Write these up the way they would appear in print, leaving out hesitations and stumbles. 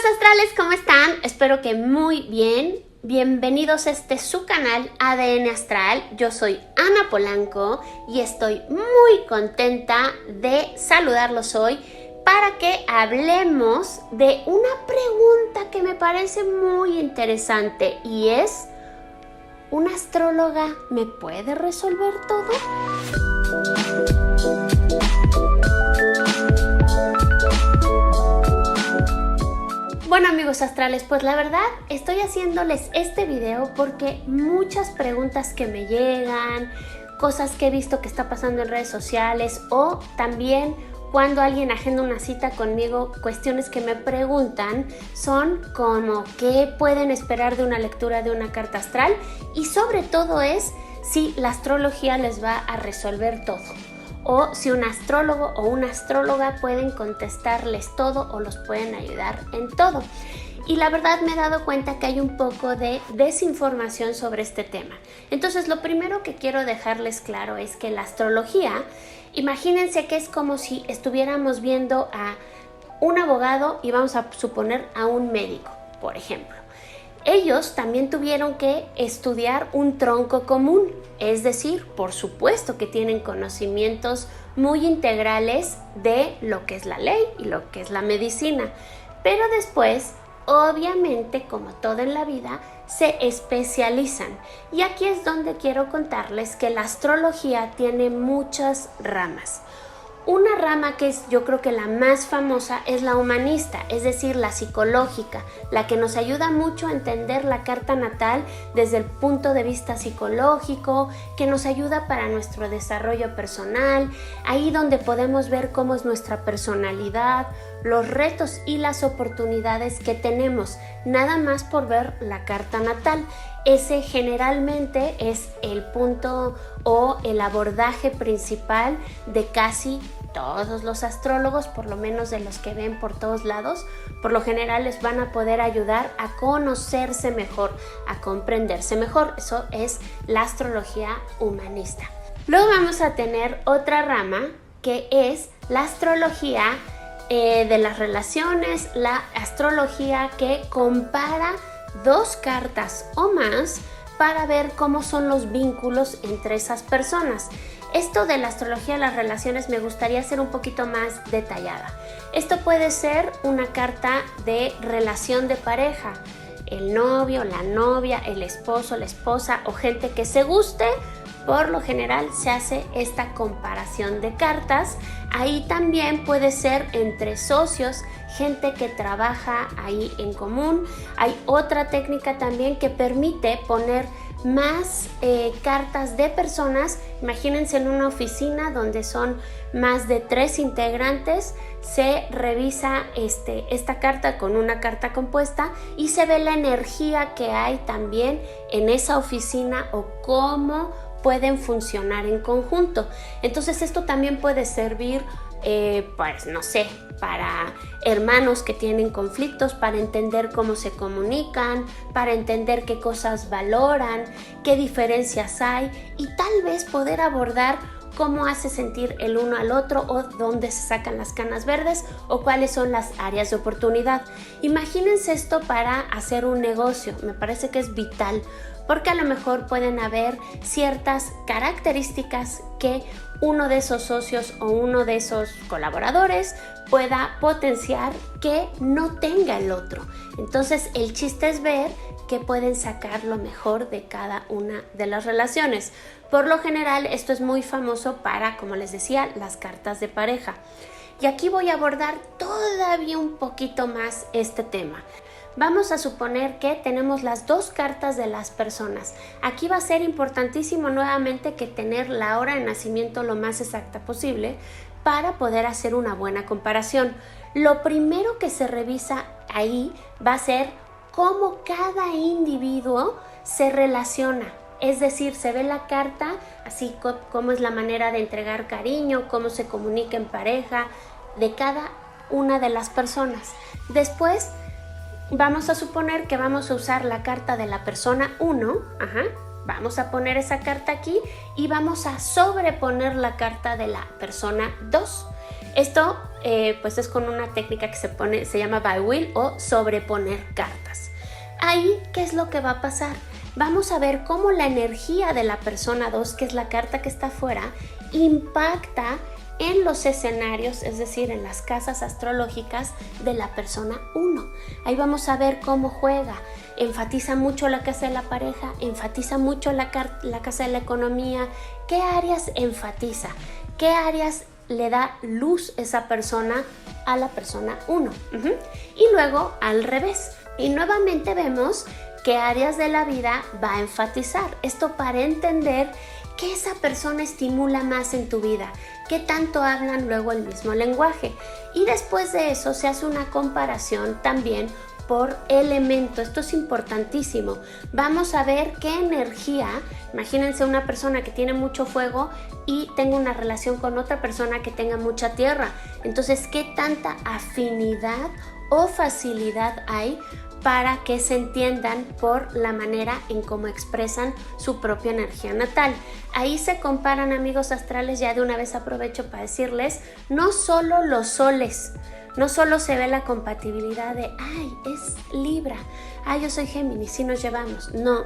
Amigos astrales, ¿cómo están? Espero que muy bien. Bienvenidos a su canal ADN Astral. Yo soy Ana Polanco y estoy muy contenta de saludarlos hoy para que hablemos de una pregunta que me parece muy interesante y es: ¿una astróloga me puede resolver todo? Bueno, amigos astrales, pues la verdad estoy haciéndoles este video porque muchas preguntas que me llegan, cosas que he visto que está pasando en redes sociales o también cuando alguien agenda una cita conmigo, cuestiones que me preguntan son como qué pueden esperar de una lectura de una carta astral y sobre todo es si la astrología les va a resolver todo, o si un astrólogo o una astróloga pueden contestarles todo o los pueden ayudar en todo. Y la verdad me he dado cuenta que hay un poco de desinformación sobre este tema. Entonces lo primero que quiero dejarles claro es que la astrología, imagínense que es como si estuviéramos viendo a un abogado y vamos a suponer a un médico, por ejemplo. Ellos también tuvieron que estudiar un tronco común, es decir, por supuesto que tienen conocimientos muy integrales de lo que es la ley y lo que es la medicina, pero después, obviamente, como todo en la vida, se especializan. Y aquí es donde quiero contarles que la astrología tiene muchas ramas. Una rama que es, yo creo que la más famosa, es la humanista, es decir, la psicológica, la que nos ayuda mucho a entender la carta natal desde el punto de vista psicológico, que nos ayuda para nuestro desarrollo personal, ahí donde podemos ver cómo es nuestra personalidad, los retos y las oportunidades que tenemos, nada más por ver la carta natal. Ese generalmente es el punto o el abordaje principal de casi todos los astrólogos, por lo menos de los que ven por todos lados. Por lo general les van a poder ayudar a conocerse mejor, a comprenderse mejor. Eso es la astrología humanista. Luego vamos a tener otra rama que es la astrología de las relaciones, la astrología que compara dos cartas o más para ver cómo son los vínculos entre esas personas. Esto de la astrología de las relaciones me gustaría hacer un poquito más detallada. Esto puede ser una carta de relación de pareja, el novio, la novia, el esposo, la esposa o gente que se guste. Por lo general se hace esta comparación de cartas. Ahí también puede ser entre socios, gente que trabaja ahí en común. Hay otra técnica también que permite poner más cartas de personas. Imagínense en una oficina donde son más de 3 integrantes, se revisa esta carta con una carta compuesta y se ve la energía que hay también en esa oficina o cómo pueden funcionar en conjunto. Entonces esto también puede servir pues no sé, para hermanos que tienen conflictos, para entender cómo se comunican, para entender qué cosas valoran, qué diferencias hay y tal vez poder abordar cómo hace sentir el uno al otro o dónde se sacan las canas verdes o cuáles son las áreas de oportunidad. Imagínense esto para hacer un negocio, me parece que es vital porque a lo mejor pueden haber ciertas características que uno de esos socios o uno de esos colaboradores pueda potenciar que no tenga el otro. Entonces el chiste es ver que pueden sacar lo mejor de cada una de las relaciones. Por lo general esto es muy famoso para, como les decía, las cartas de pareja. Y aquí voy a abordar todavía un poquito más este tema. Vamos a suponer que tenemos las dos cartas de las personas. Aquí va a ser importantísimo nuevamente que tener la hora de nacimiento lo más exacta posible para poder hacer una buena comparación. Lo primero que se revisa ahí va a ser cómo cada individuo se relaciona. Es decir, se ve la carta, así cómo es la manera de entregar cariño, cómo se comunica en pareja de cada una de las personas. Después, vamos a suponer que vamos a usar la carta de la persona 1, vamos a poner esa carta aquí y vamos a sobreponer la carta de la persona 2. Esto pues es con una técnica que se llama by wheel o sobreponer cartas. Ahí, ¿qué es lo que va a pasar? Vamos a ver cómo la energía de la persona 2, que es la carta que está afuera, impacta en los escenarios, es decir, en las casas astrológicas de la persona 1. Ahí vamos a ver cómo juega. Enfatiza mucho la casa de la pareja, enfatiza mucho la casa de la economía. ¿Qué áreas enfatiza? ¿Qué áreas le da luz esa persona a la persona 1? Y luego al revés. Y nuevamente vemos qué áreas de la vida va a enfatizar. Esto para entender qué esa persona estimula más en tu vida, qué tanto hablan luego el mismo lenguaje. Y después de eso se hace una comparación también por elemento. Esto es importantísimo. Vamos a ver qué energía, imagínense una persona que tiene mucho fuego y tenga una relación con otra persona que tenga mucha tierra. Entonces, ¿qué tanta afinidad o facilidad hay para que se entiendan por la manera en cómo expresan su propia energía natal? Ahí se comparan, amigos astrales. Ya de una vez aprovecho para decirles, no solo los soles, no solo se ve la compatibilidad de, ay, es Libra, ay, yo soy Géminis, sí nos llevamos. No,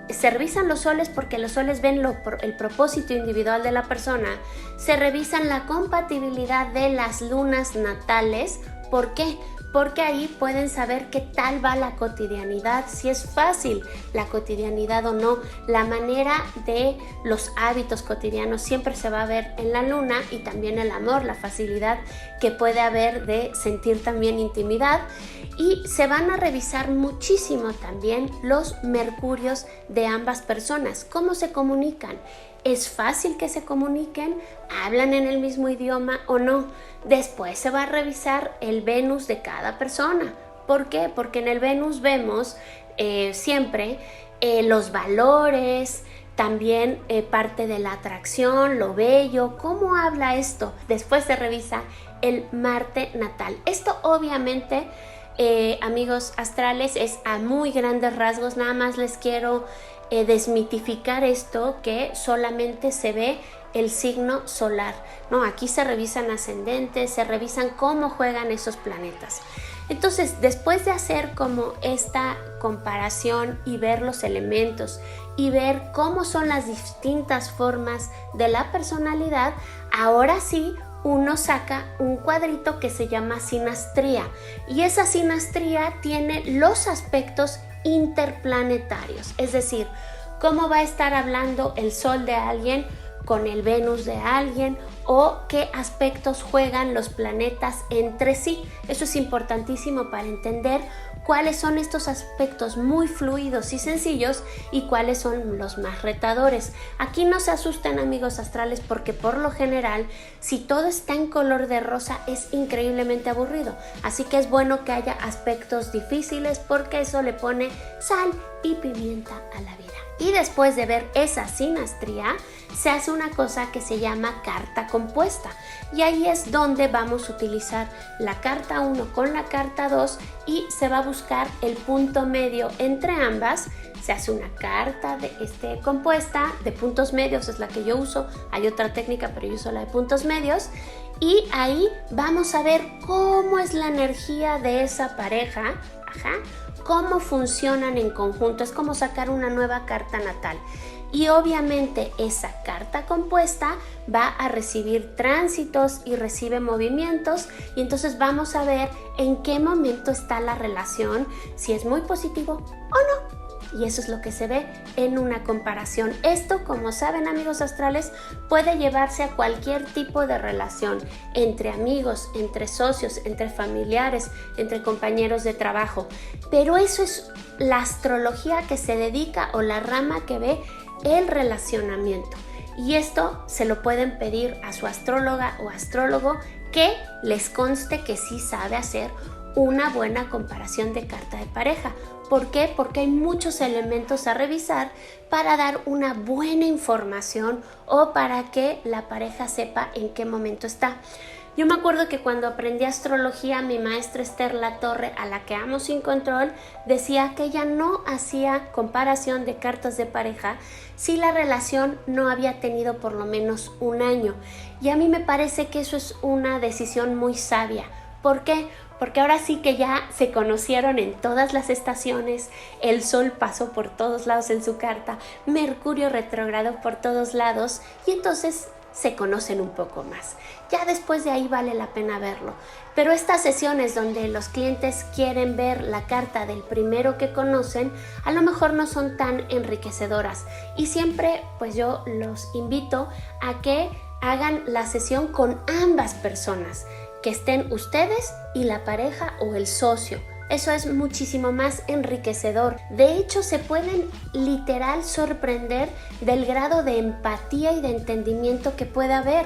se revisan los soles porque los soles ven el propósito individual de la persona. Se revisan la compatibilidad de las lunas natales. ¿Por qué? Porque ahí pueden saber qué tal va la cotidianidad, si es fácil la cotidianidad o no. La manera de los hábitos cotidianos siempre se va a ver en la luna, y también el amor, la facilidad que puede haber de sentir también intimidad. Y se van a revisar muchísimo también los mercurios de ambas personas, cómo se comunican. ¿Es fácil que se comuniquen? ¿Hablan en el mismo idioma o no? Después se va a revisar el Venus de cada persona. ¿Por qué? Porque en el Venus vemos siempre los valores, también parte de la atracción, lo bello. ¿Cómo habla esto? Después se revisa el Marte natal. Esto obviamente, amigos astrales, es a muy grandes rasgos. Nada más les quiero desmitificar esto, que solamente se ve el signo solar. No, aquí se revisan ascendentes, se revisan cómo juegan esos planetas. Entonces, después de hacer como esta comparación y ver los elementos y ver cómo son las distintas formas de la personalidad, ahora sí uno saca un cuadrito que se llama sinastría, y esa sinastría tiene los aspectos interplanetarios, es decir, cómo va a estar hablando el Sol de alguien con el Venus de alguien, o qué aspectos juegan los planetas entre sí. Eso es importantísimo para entender cuáles son estos aspectos muy fluidos y sencillos y cuáles son los más retadores. Aquí no se asusten, amigos astrales, porque por lo general, si todo está en color de rosa, es increíblemente aburrido. Así que es bueno que haya aspectos difíciles, porque eso le pone sal y pimienta a la vida. Y después de ver esa sinastría, se hace una cosa que se llama carta compuesta. Y ahí es donde vamos a utilizar la carta 1 con la carta 2 y se va a buscar el punto medio entre ambas. Se hace una carta compuesta de puntos medios, es la que yo uso. Hay otra técnica, pero yo uso la de puntos medios. Y ahí vamos a ver cómo es la energía de esa pareja, cómo funcionan en conjunto. Es como sacar una nueva carta natal. Y obviamente esa carta compuesta va a recibir tránsitos y recibe movimientos, y entonces vamos a ver en qué momento está la relación, si es muy positivo o no. Y eso es lo que se ve en una comparación. Esto, como saben, amigos astrales, puede llevarse a cualquier tipo de relación, entre amigos, entre socios, entre familiares, entre compañeros de trabajo. Pero eso es la astrología que se dedica, o la rama que ve el relacionamiento. Y esto se lo pueden pedir a su astróloga o astrólogo, que les conste que sí sabe hacer una buena comparación de carta de pareja. ¿Por qué? Porque hay muchos elementos a revisar para dar una buena información, o para que la pareja sepa en qué momento está. Yo me acuerdo que cuando aprendí astrología, mi maestra Esther Latorre, a la que amo sin control, decía que ella no hacía comparación de cartas de pareja si la relación no había tenido por lo menos un año. Y a mí me parece que eso es una decisión muy sabia. ¿Por qué? Porque ahora sí que ya se conocieron en todas las estaciones, el sol pasó por todos lados en su carta, Mercurio retrógrado por todos lados, y entonces se conocen un poco más. Ya después de ahí vale la pena verlo. Pero estas sesiones donde los clientes quieren ver la carta del primero que conocen, a lo mejor no son tan enriquecedoras. Y siempre pues yo los invito a que hagan la sesión con ambas personas, que estén ustedes y la pareja o el socio. Eso es muchísimo más enriquecedor. De hecho, se pueden literal sorprender del grado de empatía y de entendimiento que puede haber,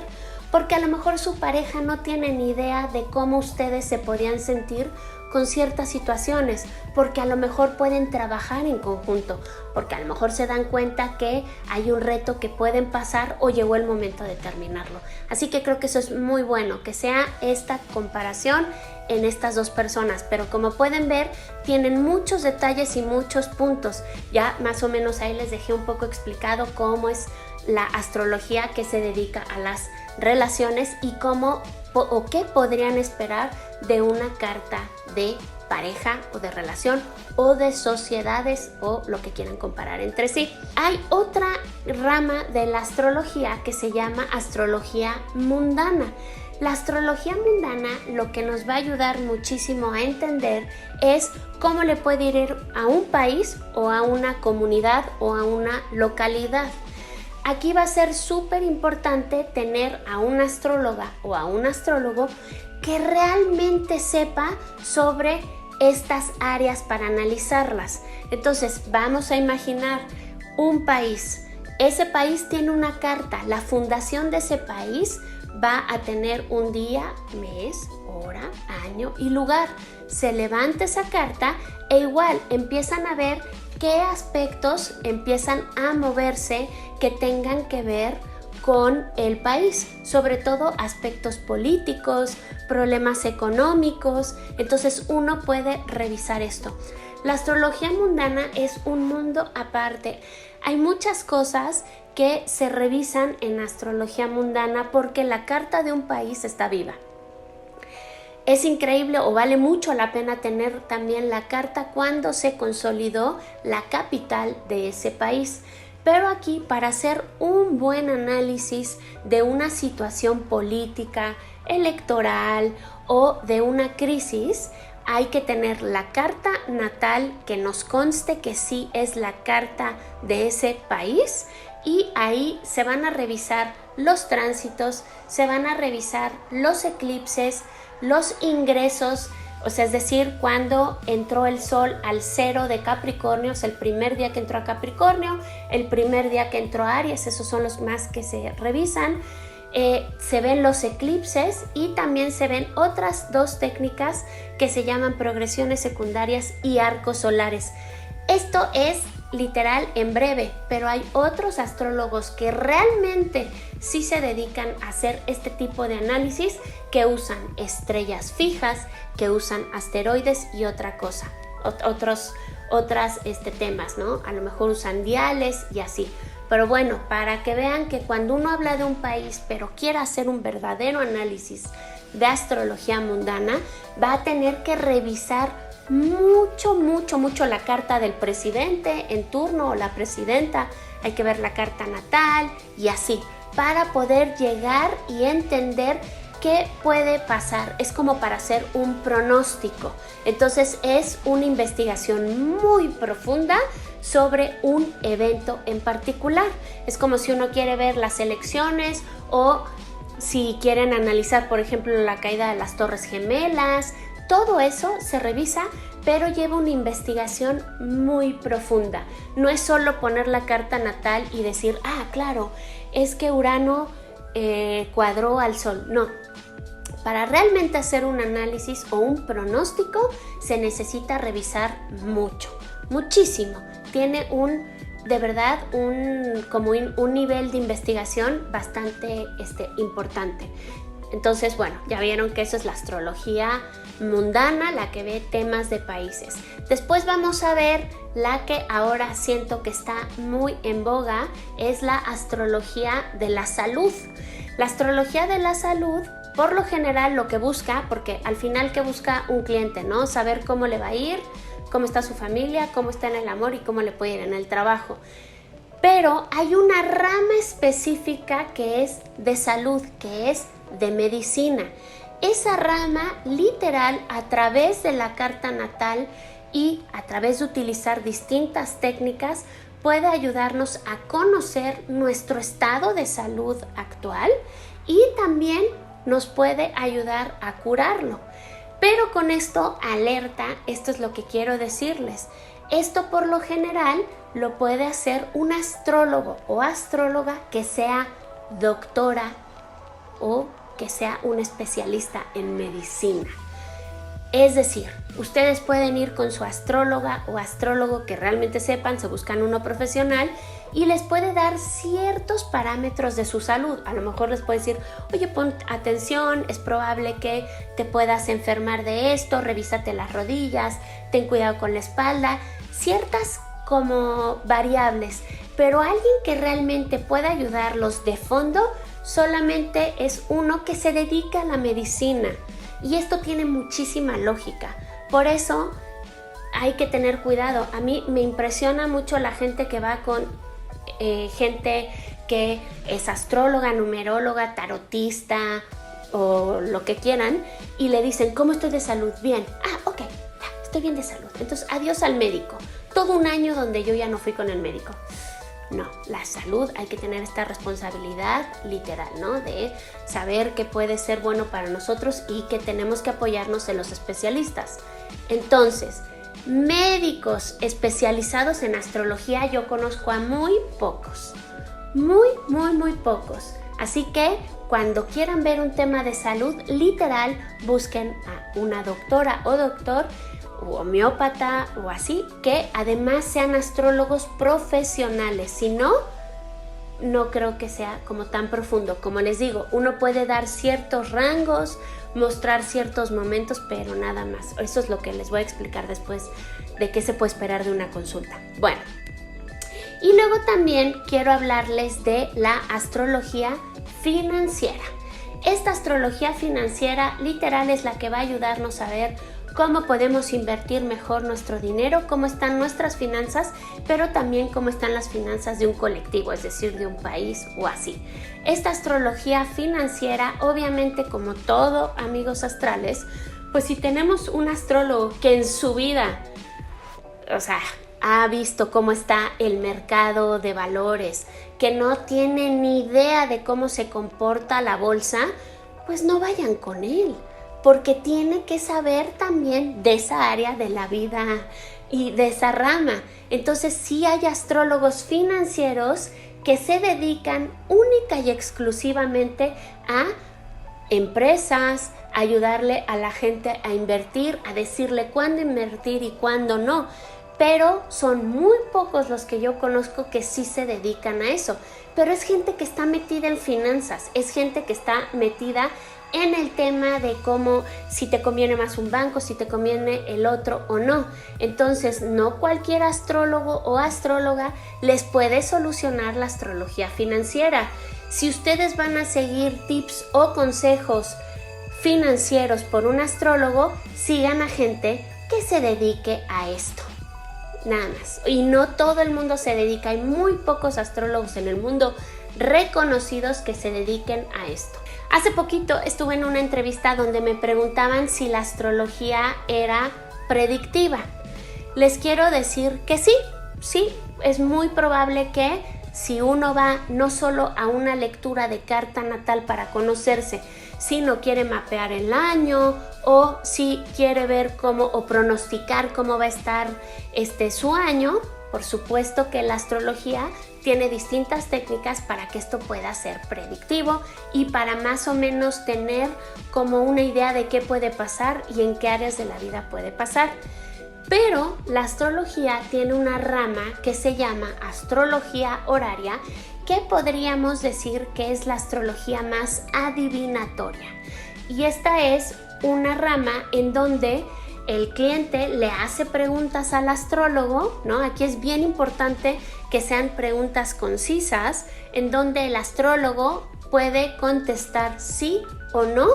porque a lo mejor su pareja no tiene ni idea de cómo ustedes se podrían sentir con ciertas situaciones, porque a lo mejor pueden trabajar en conjunto, porque a lo mejor se dan cuenta que hay un reto que pueden pasar o llegó el momento de terminarlo. Así que creo que eso es muy bueno, que sea esta comparación en estas dos personas, pero como pueden ver, tienen muchos detalles y muchos puntos. Ya más o menos ahí les dejé un poco explicado cómo es la astrología que se dedica a las relaciones y cómo o qué podrían esperar de una carta de pareja o de relación o de sociedades o lo que quieran comparar entre sí. Hay otra rama de la astrología que se llama astrología mundana. La astrología mundana lo que nos va a ayudar muchísimo a entender es cómo le puede ir a un país o a una comunidad o a una localidad. Aquí va a ser súper importante tener a una astróloga o a un astrólogo que realmente sepa sobre estas áreas para analizarlas. Entonces vamos a imaginar un país. Ese país tiene una carta. La fundación de ese país va a tener un día, mes, hora, año y lugar. Se levanta esa carta e igual empiezan a ver qué aspectos empiezan a moverse que tengan que ver con el país, sobre todo aspectos políticos, problemas económicos. Entonces uno puede revisar esto. La astrología mundana es un mundo aparte. Hay muchas cosas que se revisan en astrología mundana porque la carta de un país está viva. Es increíble o vale mucho la pena tener también la carta cuando se consolidó la capital de ese país. Pero aquí, para hacer un buen análisis de una situación política, electoral o de una crisis, hay que tener la carta natal que nos conste que sí es la carta de ese país, y ahí se van a revisar los tránsitos, se van a revisar los eclipses, los ingresos, o sea, es decir, cuando entró el sol al 0 de Capricornio, es el primer día que entró a Capricornio, el primer día que entró a Aries, esos son los más que se revisan. Se ven los eclipses y también se ven otras dos técnicas que se llaman progresiones secundarias y arcos solares. Esto es literal en breve, pero hay otros astrólogos que realmente sí se dedican a hacer este tipo de análisis, que usan estrellas fijas, que usan asteroides y otra cosa, otras temas, ¿no? A lo mejor usan diales y así. Pero bueno, para que vean que cuando uno habla de un país pero quiere hacer un verdadero análisis de astrología mundana, va a tener que revisar mucho la carta del presidente en turno o la presidenta. Hay que ver la carta natal y así, para poder llegar y entender qué puede pasar. Es como para hacer un pronóstico. Entonces es una investigación muy profunda sobre un evento en particular. Es como si uno quiere ver las elecciones o si quieren analizar, por ejemplo, la caída de las Torres Gemelas. Todo eso se revisa, pero lleva una investigación muy profunda. No es solo poner la carta natal y decir, claro, es que Urano cuadró al Sol. No. Para realmente hacer un análisis o un pronóstico se necesita revisar muchísimo. Tiene de verdad un nivel de investigación bastante importante. Entonces, bueno, ya vieron que eso es la astrología mundana, la que ve temas de países. Después vamos a ver la que ahora siento que está muy en boga, es la astrología de la salud. La astrología de la salud, por lo general, lo que busca, porque al final, ¿qué busca un cliente, no? Saber cómo le va a ir, cómo está su familia, cómo está en el amor y cómo le puede ir en el trabajo. Pero hay una rama específica que es de salud, que es de medicina. Esa rama, literal, a través de la carta natal y a través de utilizar distintas técnicas, puede ayudarnos a conocer nuestro estado de salud actual y también nos puede ayudar a curarlo. Pero con esto, alerta, esto es lo que quiero decirles. Esto por lo general lo puede hacer un astrólogo o astróloga que sea doctora o que sea un especialista en medicina. Es decir, ustedes pueden ir con su astróloga o astrólogo que realmente sepan, se buscan uno profesional y les puede dar ciertos parámetros de su salud. A lo mejor les puede decir, oye, pon atención, es probable que te puedas enfermar de esto, revísate las rodillas, ten cuidado con la espalda, ciertas como variables, pero alguien que realmente pueda ayudarlos de fondo solamente es uno que se dedica a la medicina. Y esto tiene muchísima lógica. Por eso hay que tener cuidado. A mí me impresiona mucho la gente que va con gente que es astróloga, numeróloga, tarotista o lo que quieran y le dicen, ¿cómo estoy de salud? Bien. Ah, ok, ya, estoy bien de salud. Entonces, adiós al médico. Todo un año donde yo ya no fui con el médico. No, la salud hay que tener esta responsabilidad literal, ¿no? De saber que puede ser bueno para nosotros y que tenemos que apoyarnos en los especialistas. Entonces, médicos especializados en astrología yo conozco a muy pocos. Muy pocos. Así que cuando quieran ver un tema de salud, literal, busquen a una doctora o doctor o homeópata o así, que además sean astrólogos profesionales. Si no, no creo que sea como tan profundo. Como les digo, uno puede dar ciertos rangos, mostrar ciertos momentos, pero nada más. Eso es lo que les voy a explicar después de qué se puede esperar de una consulta. Bueno, y luego también quiero hablarles de la astrología financiera. Esta astrología financiera literal es la que va a ayudarnos a ver cómo podemos invertir mejor nuestro dinero, cómo están nuestras finanzas, pero también cómo están las finanzas de un colectivo, es decir, de un país o así. Esta astrología financiera, obviamente como todo, amigos astrales, pues si tenemos un astrólogo que en su vida, ha visto cómo está el mercado de valores, que no tiene ni idea de cómo se comporta la bolsa, pues no vayan con él. Porque tiene que saber también de esa área de la vida y de esa rama. Entonces sí hay astrólogos financieros que se dedican única y exclusivamente a empresas, a ayudarle a la gente a invertir, a decirle cuándo invertir y cuándo no. Pero son muy pocos los que yo conozco que sí se dedican a eso. Pero es gente que está metida en finanzas, es gente que está metida en el tema de cómo, si te conviene más un banco, si te conviene el otro o no. Entonces, no cualquier astrólogo o astróloga les puede solucionar la astrología financiera. Si ustedes van a seguir tips o consejos financieros por un astrólogo, sigan a gente que se dedique a esto. Nada más. Y no todo el mundo se dedica. Hay muy pocos astrólogos en el mundo reconocidos que se dediquen a esto. Hace poquito estuve en una entrevista donde me preguntaban si la astrología era predictiva. Les quiero decir que sí, es muy probable que si uno va no solo a una lectura de carta natal para conocerse, sino quiere mapear el año o si quiere ver cómo o pronosticar cómo va a estar su año, por supuesto que la astrología tiene distintas técnicas para que esto pueda ser predictivo y para más o menos tener como una idea de qué puede pasar y en qué áreas de la vida puede pasar. Pero la astrología tiene una rama que se llama astrología horaria ¿qué podríamos decir que es la astrología más adivinatoria? Y esta es una rama en donde el cliente le hace preguntas al astrólogo, ¿no? Aquí es bien importante que sean preguntas concisas, en donde el astrólogo puede contestar sí o no,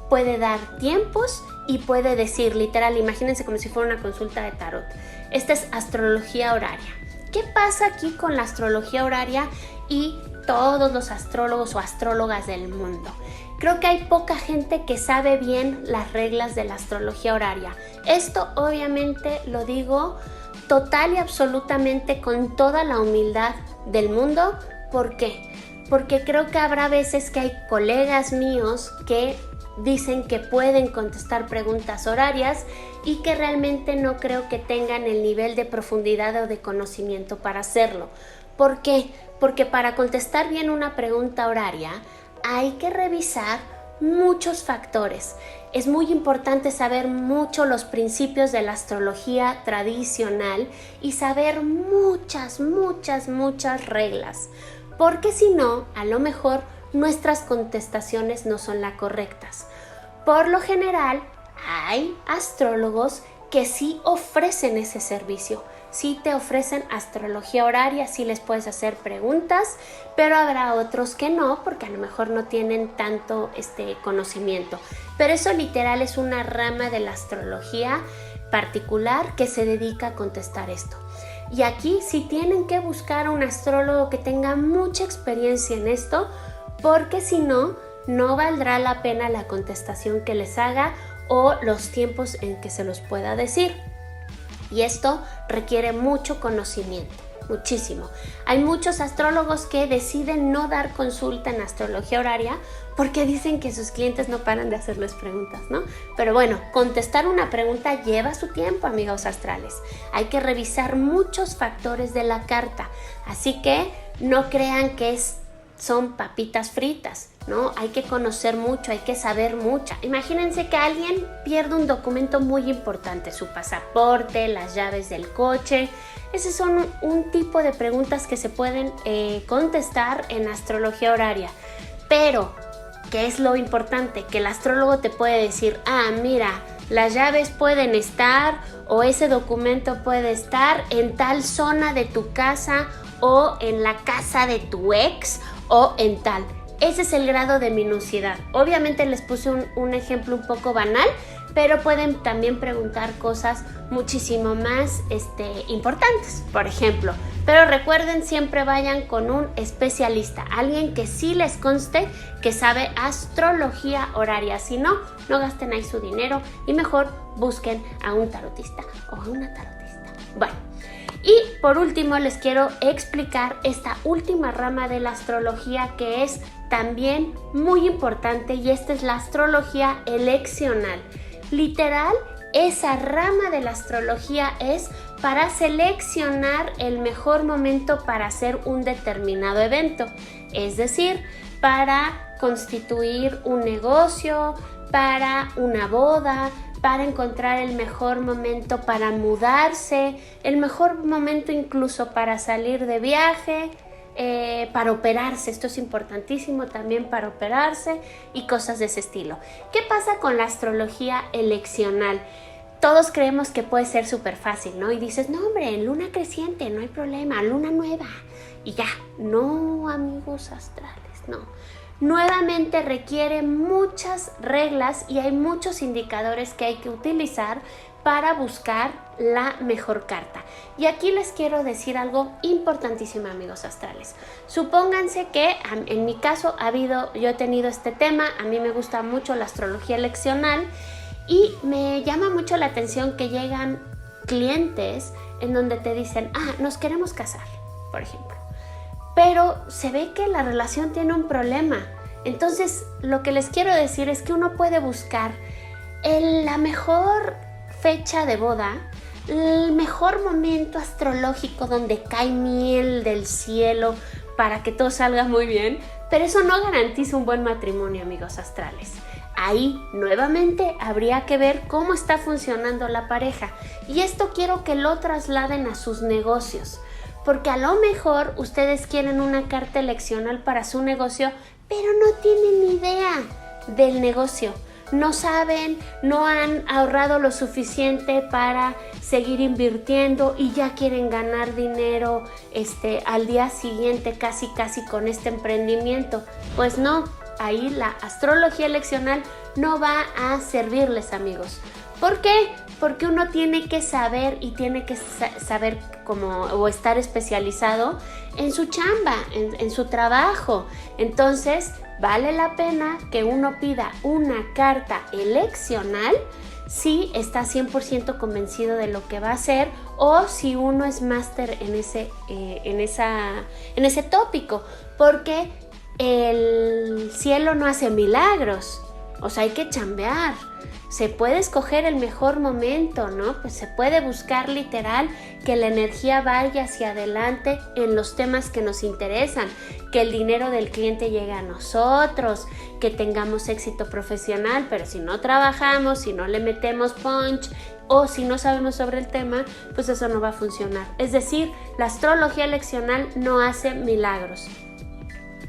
puede dar tiempos y puede decir, literal, imagínense como si fuera una consulta de tarot. Esta es astrología horaria. ¿Qué pasa aquí con la astrología horaria y todos los astrólogos o astrólogas del mundo? Creo que hay poca gente que sabe bien las reglas de la astrología horaria. Esto obviamente lo digo total y absolutamente con toda la humildad del mundo. ¿Por qué? Porque creo que habrá veces que hay colegas míos que dicen que pueden contestar preguntas horarias y que realmente no creo que tengan el nivel de profundidad o de conocimiento para hacerlo. ¿Por qué? Porque para contestar bien una pregunta horaria hay que revisar muchos factores. Es muy importante saber mucho los principios de la astrología tradicional y saber muchas reglas, porque si no, a lo mejor nuestras contestaciones no son las correctas. Por lo general, hay astrólogos que sí ofrecen ese servicio. Sí te ofrecen astrología horaria, sí les puedes hacer preguntas, pero habrá otros que no, porque a lo mejor no tienen tanto conocimiento. Pero eso literal es una rama de la astrología particular que se dedica a contestar esto. Y aquí sí tienen que buscar a un astrólogo que tenga mucha experiencia en esto, porque si no, no valdrá la pena la contestación que les haga o los tiempos en que se los pueda decir. Y esto requiere mucho conocimiento, muchísimo. Hay muchos astrólogos que deciden no dar consulta en astrología horaria porque dicen que sus clientes no paran de hacerles preguntas, ¿no? Pero bueno, contestar una pregunta lleva su tiempo, amigos astrales. Hay que revisar muchos factores de la carta, así que no crean que son papitas fritas, ¿no? Hay que conocer mucho, hay que saber mucho. Imagínense que alguien pierde un documento muy importante, su pasaporte, las llaves del coche. Esos son un tipo de preguntas que se pueden contestar en astrología horaria. Pero, ¿qué es lo importante? Que el astrólogo te puede decir, mira, las llaves pueden estar o ese documento puede estar en tal zona de tu casa o en la casa de tu ex o en tal. Ese es el grado de minuciedad. Obviamente les puse un ejemplo un poco banal, pero pueden también preguntar cosas muchísimo más importantes, por ejemplo. Pero recuerden, siempre vayan con un especialista, alguien que sí les conste que sabe astrología horaria. Si no, no gasten ahí su dinero y mejor busquen a un tarotista o a una tarotista. Bueno, y por último les quiero explicar esta última rama de la astrología que es también muy importante, y esta es la astrología eleccional. Literal, esa rama de la astrología es para seleccionar el mejor momento para hacer un determinado evento, es decir, para constituir un negocio, para una boda, para encontrar el mejor momento para mudarse, el mejor momento incluso para salir de viaje, para operarse. Esto es importantísimo también, para operarse y cosas de ese estilo. ¿Qué pasa con la astrología eleccional? Todos creemos que puede ser súper fácil, ¿no? Y dices, no hombre, en luna creciente, no hay problema, luna nueva y ya. No, amigos astrales, no. Nuevamente requiere muchas reglas y hay muchos indicadores que hay que utilizar para buscar la mejor carta. Y aquí les quiero decir algo importantísimo, amigos astrales. Supónganse que en mi caso yo he tenido este tema, a mí me gusta mucho la astrología eleccional y me llama mucho la atención que llegan clientes en donde te dicen, nos queremos casar, por ejemplo. Pero se ve que la relación tiene un problema. Entonces, lo que les quiero decir es que uno puede buscar la mejor fecha de boda, el mejor momento astrológico donde cae miel del cielo para que todo salga muy bien, pero eso no garantiza un buen matrimonio, amigos astrales. Ahí, nuevamente, habría que ver cómo está funcionando la pareja. Y esto quiero que lo trasladen a sus negocios. porque a lo mejor ustedes quieren una carta eleccional para su negocio, pero no tienen ni idea del negocio. No saben, no han ahorrado lo suficiente para seguir invirtiendo y ya quieren ganar dinero al día siguiente casi con este emprendimiento. Pues no, ahí la astrología eleccional no va a servirles, amigos. ¿Por qué? Porque uno tiene que saber y tiene que saber o estar especializado en su chamba, en su trabajo. Entonces, vale la pena que uno pida una carta eleccional si está 100% convencido de lo que va a hacer o si uno es máster en ese tópico, porque el cielo no hace milagros, o sea, hay que chambear. Se puede escoger el mejor momento, ¿no? Pues se puede buscar literal que la energía vaya hacia adelante en los temas que nos interesan, que el dinero del cliente llegue a nosotros, que tengamos éxito profesional, pero si no trabajamos, si no le metemos punch o si no sabemos sobre el tema, pues eso no va a funcionar. Es decir, la astrología eleccional no hace milagros.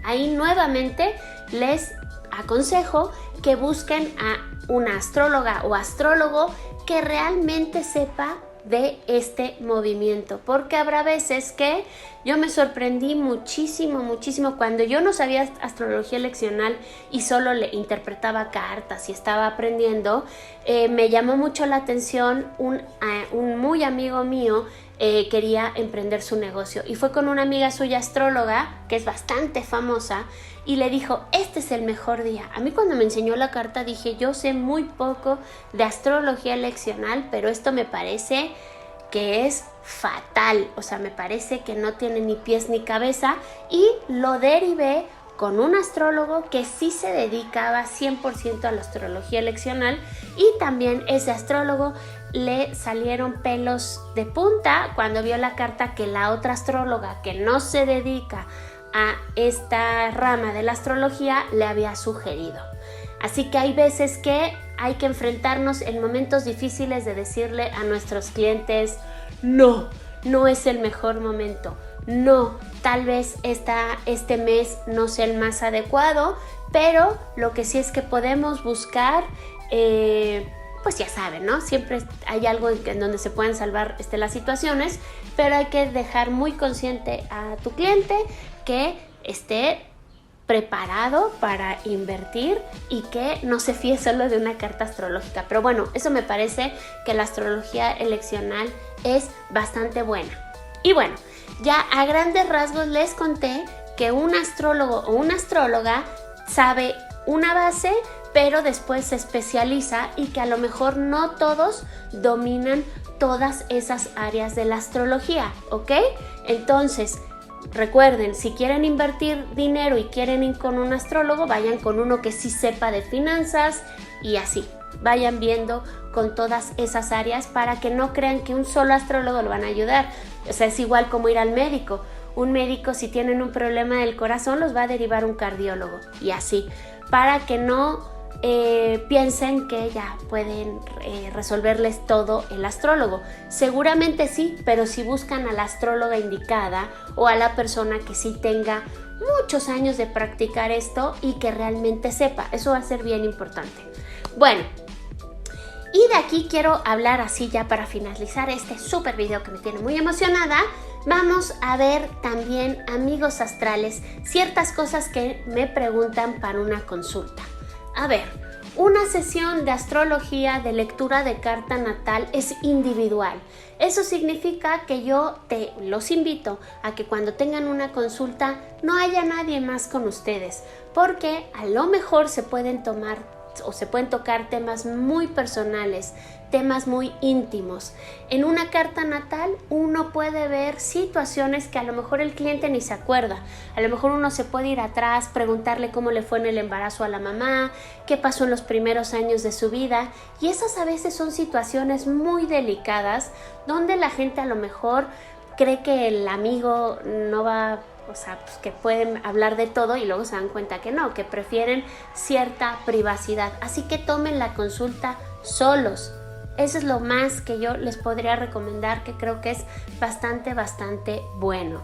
Ahí nuevamente les aconsejo que busquen a una astróloga o astrólogo que realmente sepa de este movimiento, porque habrá veces que yo me sorprendí muchísimo cuando yo no sabía astrología eleccional y solo le interpretaba cartas y estaba aprendiendo. Me llamó mucho la atención un muy amigo mío. Quería emprender su negocio y fue con una amiga suya astróloga que es bastante famosa y le dijo, este es el mejor día. A mí cuando me enseñó la carta dije, yo sé muy poco de astrología eleccional, pero esto me parece que es fatal, o sea, me parece que no tiene ni pies ni cabeza, y lo derivé con un astrólogo que sí se dedicaba 100% a la astrología eleccional, y también ese astrólogo le salieron pelos de punta cuando vio la carta que la otra astróloga que no se dedica a esta rama de la astrología le había sugerido. Así que hay veces que hay que enfrentarnos en momentos difíciles de decirle a nuestros clientes, no es el mejor momento, no, tal vez este mes no sea el más adecuado, pero lo que sí es que podemos buscar, pues ya saben, ¿no? Siempre hay algo en donde se pueden salvar las situaciones, pero hay que dejar muy consciente a tu cliente que esté preparado para invertir y que no se fíe solo de una carta astrológica. Pero bueno, eso me parece que la astrología eleccional es bastante buena. Y bueno, ya a grandes rasgos les conté que un astrólogo o una astróloga sabe una base, pero después se especializa y que a lo mejor no todos dominan todas esas áreas de la astrología, ¿ok? Entonces, recuerden, si quieren invertir dinero y quieren ir con un astrólogo, vayan con uno que sí sepa de finanzas y así. Vayan viendo con todas esas áreas para que no crean que un solo astrólogo lo van a ayudar. O sea, es igual como ir al médico. Un médico, si tienen un problema del corazón, los va a derivar un cardiólogo y así. Para que no piensen que ya pueden resolverles todo el astrólogo. Seguramente sí, pero si buscan a la astróloga indicada o a la persona que sí tenga muchos años de practicar esto y que realmente sepa, eso va a ser bien importante. Bueno, y de aquí quiero hablar así ya para finalizar este súper video que me tiene muy emocionada. Vamos a ver también, amigos astrales, ciertas cosas que me preguntan para una consulta. A ver, una sesión de astrología, de lectura de carta natal es individual. Eso significa que yo los invito a que cuando tengan una consulta no haya nadie más con ustedes, porque a lo mejor se pueden tocar temas muy personales, temas muy íntimos. En una carta natal uno puede ver situaciones que a lo mejor el cliente ni se acuerda. A lo mejor uno se puede ir atrás, preguntarle cómo le fue en el embarazo a la mamá, qué pasó en los primeros años de su vida, y esas a veces son situaciones muy delicadas donde la gente a lo mejor cree que el amigo no va, o sea, pues que pueden hablar de todo y luego se dan cuenta que no, que prefieren cierta privacidad. Así que tomen la consulta solos. Eso es lo más que yo les podría recomendar, que creo que es bastante bueno.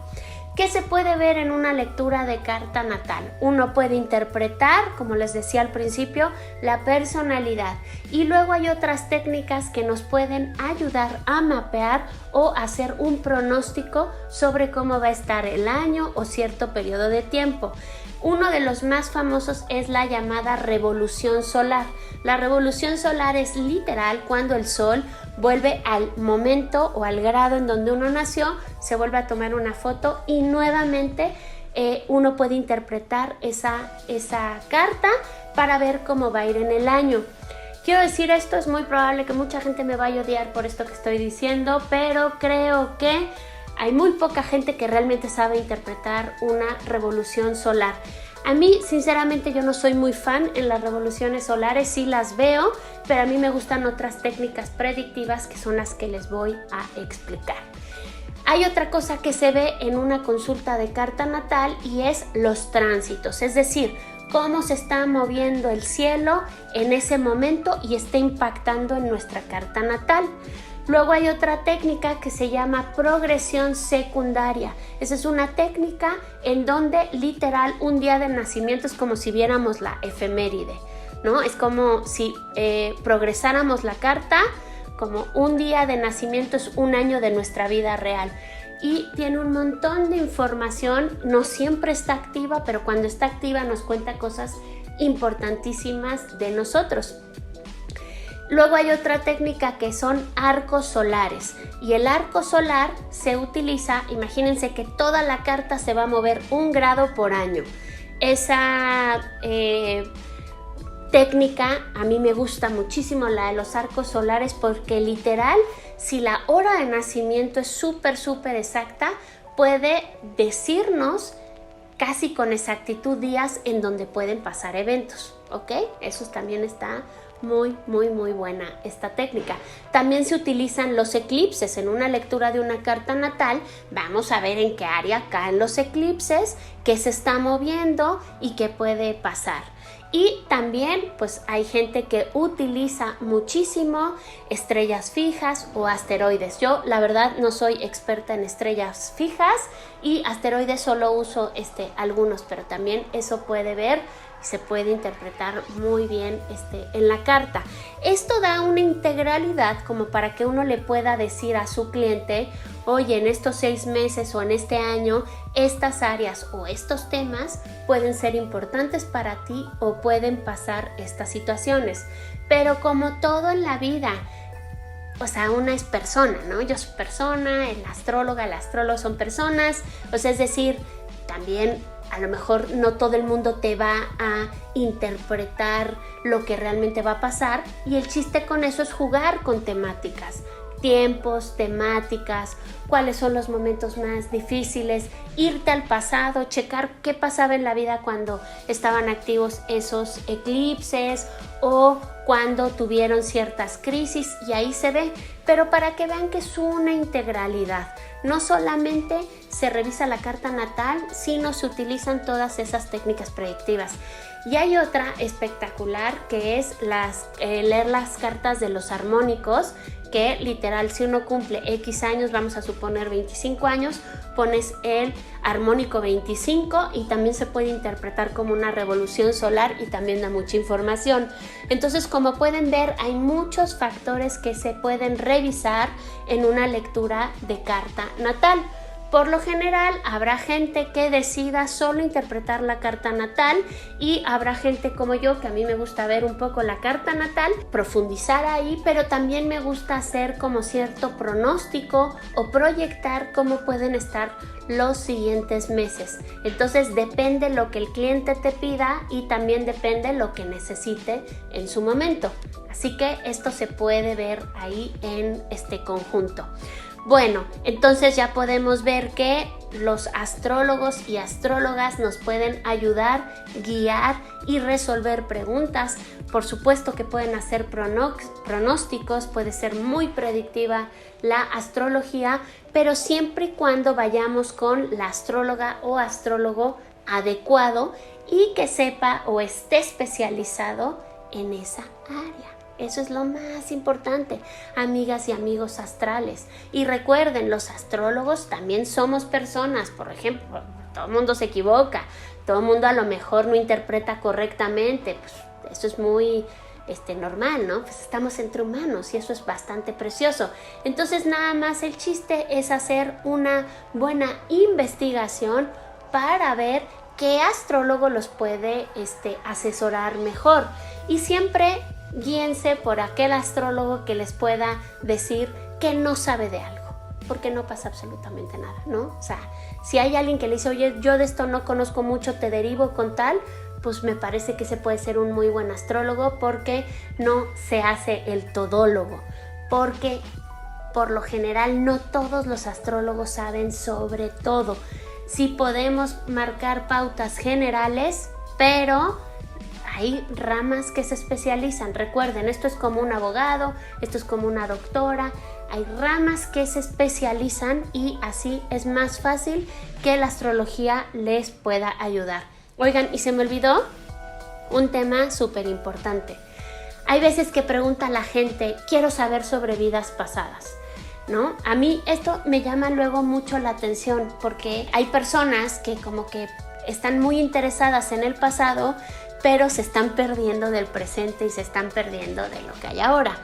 ¿Qué se puede ver en una lectura de carta natal? Uno puede interpretar, como les decía al principio, la personalidad, y luego hay otras técnicas que nos pueden ayudar a mapear o hacer un pronóstico sobre cómo va a estar el año o cierto periodo de tiempo. Uno de los más famosos es la llamada revolución solar. La revolución solar es literal cuando el sol vuelve al momento o al grado en donde uno nació, se vuelve a tomar una foto y nuevamente uno puede interpretar esa carta para ver cómo va a ir en el año. Quiero decir esto, es muy probable que mucha gente me vaya a odiar por esto que estoy diciendo, pero creo que hay muy poca gente que realmente sabe interpretar una revolución solar. A mí, sinceramente, yo no soy muy fan en las revoluciones solares, sí las veo, pero a mí me gustan otras técnicas predictivas que son las que les voy a explicar. Hay otra cosa que se ve en una consulta de carta natal y es los tránsitos, es decir, cómo se está moviendo el cielo en ese momento y está impactando en nuestra carta natal. Luego hay otra técnica que se llama progresión secundaria. Esa es una técnica en donde literal un día de nacimiento es como si viéramos la efeméride, ¿no? Es como si progresáramos la carta, como un día de nacimiento es un año de nuestra vida real. Y tiene un montón de información, no siempre está activa, pero cuando está activa nos cuenta cosas importantísimas de nosotros. Luego hay otra técnica que son arcos solares, y el arco solar se utiliza, imagínense que toda la carta se va a mover 1 grado por año. Esa técnica a mí me gusta muchísimo, la de los arcos solares, porque literal, si la hora de nacimiento es súper exacta, puede decirnos casi con exactitud días en donde pueden pasar eventos, ¿ok? Eso también está muy buena esta técnica. También se utilizan los eclipses. En una lectura de una carta natal vamos a ver en qué área caen los eclipses, qué se está moviendo y qué puede pasar. Y también pues hay gente que utiliza muchísimo estrellas fijas o asteroides. Yo la verdad no soy experta en estrellas fijas y asteroides, solo uso algunos, pero también eso puede ver, se puede interpretar muy bien en la carta. Esto da una integralidad como para que uno le pueda decir a su cliente, oye, en estos 6 meses o en este año, estas áreas o estos temas pueden ser importantes para ti o pueden pasar estas situaciones. Pero como todo en la vida, o sea, una es persona, ¿no? Yo soy persona, el astrólogo son personas, o sea, es decir, también a lo mejor no todo el mundo te va a interpretar lo que realmente va a pasar, y el chiste con eso es jugar con temáticas, tiempos, temáticas, cuáles son los momentos más difíciles, irte al pasado, checar qué pasaba en la vida cuando estaban activos esos eclipses o cuando tuvieron ciertas crisis, y ahí se ve, pero para que vean que es una integralidad. No solamente se revisa la carta natal, sino se utilizan todas esas técnicas predictivas. Y hay otra espectacular que es leer las cartas de los armónicos, que literal, si uno cumple X años, vamos a suponer 25 años, pones el armónico 25 y también se puede interpretar como una revolución solar y también da mucha información. Entonces, como pueden ver, hay muchos factores que se pueden revisar en una lectura de carta natal. Por lo general, habrá gente que decida solo interpretar la carta natal y habrá gente como yo, que a mí me gusta ver un poco la carta natal, profundizar ahí, pero también me gusta hacer como cierto pronóstico o proyectar cómo pueden estar los siguientes meses. Entonces depende lo que el cliente te pida y también depende lo que necesite en su momento. Así que esto se puede ver ahí en este conjunto. Bueno, entonces ya podemos ver que los astrólogos y astrólogas nos pueden ayudar, guiar y resolver preguntas. Por supuesto que pueden hacer pronósticos, puede ser muy predictiva la astrología, pero siempre y cuando vayamos con la astróloga o astrólogo adecuado y que sepa o esté especializado en esa área. Eso es lo más importante, amigas y amigos astrales. Y recuerden, los astrólogos también somos personas. Por ejemplo, todo el mundo se equivoca, todo el mundo a lo mejor no interpreta correctamente. Pues eso es muy normal, ¿no? Pues estamos entre humanos y eso es bastante precioso. Entonces nada más el chiste es hacer una buena investigación para ver qué astrólogo los puede asesorar mejor. Y siempre guíense por aquel astrólogo que les pueda decir que no sabe de algo, porque no pasa absolutamente nada, ¿no? O sea, si hay alguien que le dice, oye, yo de esto no conozco mucho, te derivo con tal, pues me parece que ese puede ser un muy buen astrólogo, porque no se hace el todólogo, porque por lo general no todos los astrólogos saben sobre todo. Sí podemos marcar pautas generales, pero hay ramas que se especializan. Recuerden, esto es como un abogado, esto es como una doctora. Hay ramas que se especializan y así es más fácil que la astrología les pueda ayudar. Oigan, y se me olvidó un tema súper importante. Hay veces que pregunta la gente, quiero saber sobre vidas pasadas, ¿no? A mí esto me llama luego mucho la atención porque hay personas que como que están muy interesadas en el pasado, pero se están perdiendo del presente y se están perdiendo de lo que hay ahora.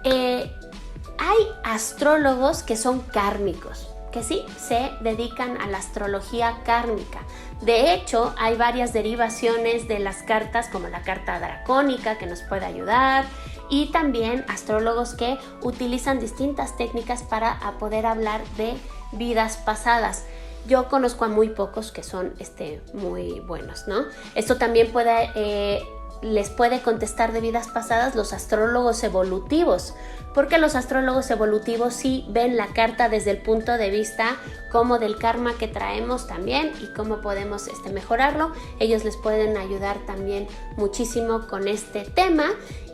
Hay astrólogos que son kármicos, que sí, se dedican a la astrología kármica. De hecho, hay varias derivaciones de las cartas, como la carta dracónica, que nos puede ayudar, y también astrólogos que utilizan distintas técnicas para poder hablar de vidas pasadas. Yo conozco a muy pocos que son muy buenos, ¿no? Esto también les puede contestar de vidas pasadas los astrólogos evolutivos, porque los astrólogos evolutivos sí ven la carta desde el punto de vista como del karma que traemos también y cómo podemos mejorarlo. Ellos les pueden ayudar también muchísimo con este tema.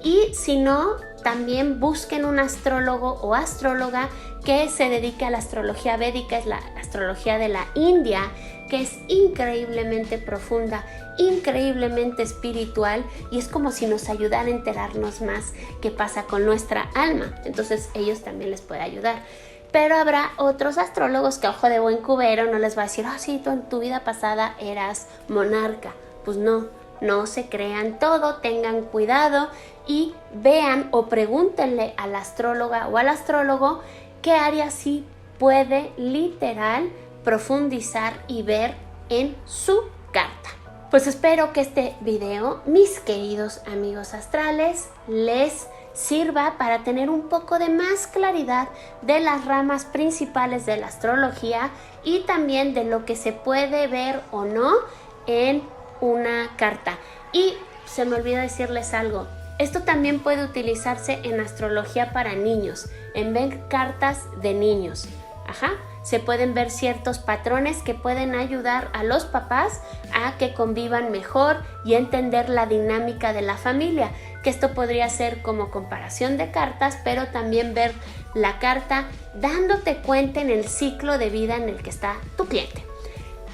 Y si no, también busquen un astrólogo o astróloga que se dedique a la astrología védica, es la astrología de la India, que es increíblemente profunda, increíblemente espiritual, y es como si nos ayudara a enterarnos más qué pasa con nuestra alma. Entonces ellos también les puede ayudar. Pero habrá otros astrólogos que, ojo de buen cubero, no les va a decir, sí, tú en tu vida pasada eras monarca. Pues no se crean todo, tengan cuidado y vean o pregúntenle a la astróloga o al astrólogo qué área sí puede literal profundizar y ver en su carta. Pues espero que este video, mis queridos amigos astrales, les sirva para tener un poco de más claridad de las ramas principales de la astrología y también de lo que se puede ver o no en una carta. Y se me olvidó decirles algo. Esto también puede utilizarse en astrología para niños, en ver cartas de niños. Se pueden ver ciertos patrones que pueden ayudar a los papás a que convivan mejor y entender la dinámica de la familia, que esto podría ser como comparación de cartas, pero también ver la carta dándote cuenta en el ciclo de vida en el que está tu cliente.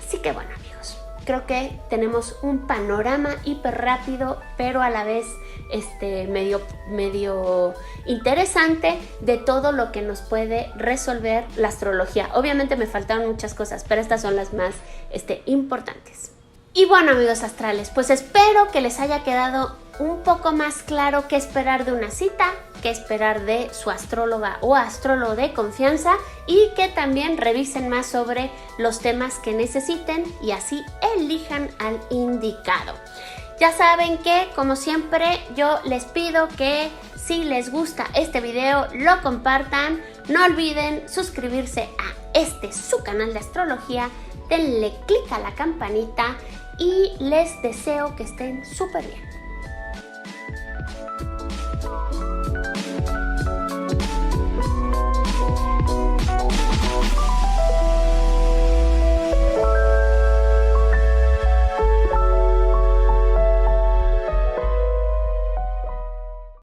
Así que bueno, amigos, creo que tenemos un panorama hiper rápido, pero a la vez medio interesante de todo lo que nos puede resolver la astrología. Obviamente me faltaron muchas cosas, pero estas son las más importantes. Y bueno, amigos astrales, pues espero que les haya quedado un poco más claro qué esperar de una cita, qué esperar de su astróloga o astrólogo de confianza, y que también revisen más sobre los temas que necesiten y así elijan al indicado. Ya saben que, como siempre, yo les pido que si les gusta este video, lo compartan. No olviden suscribirse a su canal de astrología, denle click a la campanita y les deseo que estén súper bien.